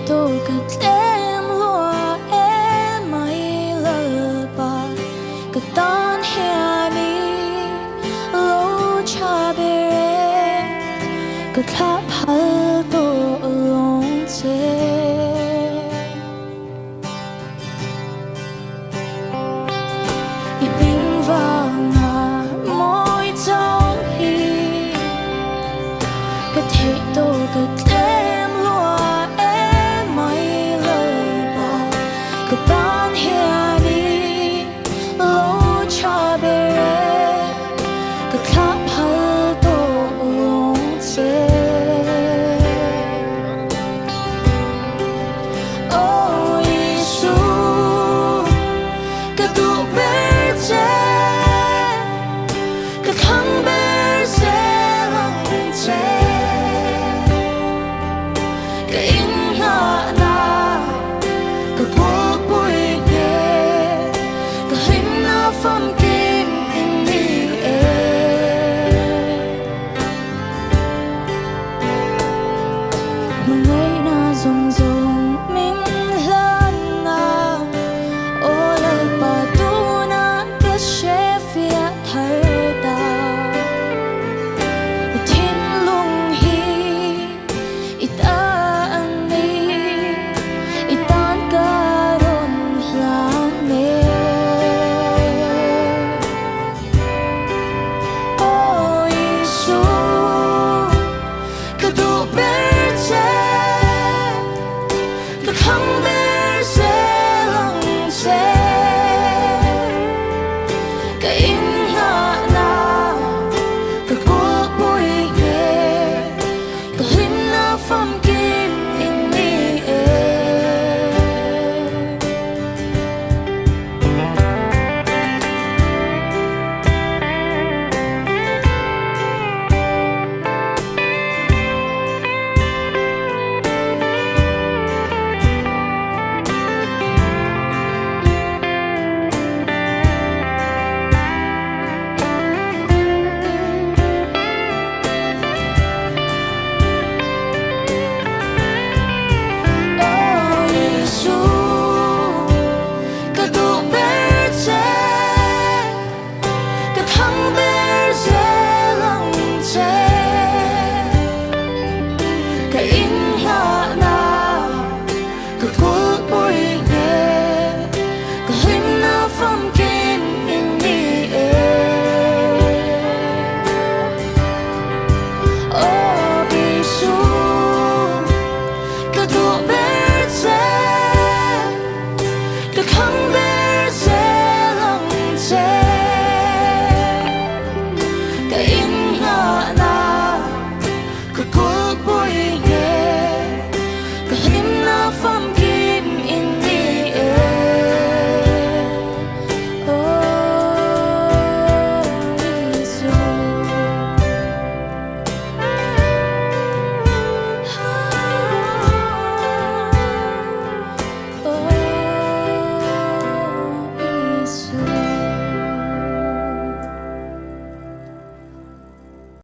tô cất em lúa em mai lơ ba cất tan hè mi lâu cha bê cất khắp hal tô long chế ibing vang ha môi trao hi cất thế tô cất em lúa em mai lơ ba cất tan hè mi lâu cha bê cất khắp hal tô long chế oh Giêsu cất tu bê chế cất khăng bê chế lăng chế cái in hạ na cái cuộc bụi nghề cái hình na phong kim in đi mà ngày na rong rong mình lan na ô lơ ba tu na cái chef ya thở đào thiên lung hi itaan mi itan karon lang me oh Giêsu cái tu bê chế cái khăng bê chế lăng chế cái in hạ na cái cuộc bụi nghề cái hình na phong kim in đi oh Giêsu cái tu bê chế cái khăng bê chế lăng chế cái in hạ na cái cuộc bụi nghề cái hình na phong kim in đi oh Giêsu cái tu bê chế cái khăng bê chế lăng chế cái in hạ na cái cuộc bụi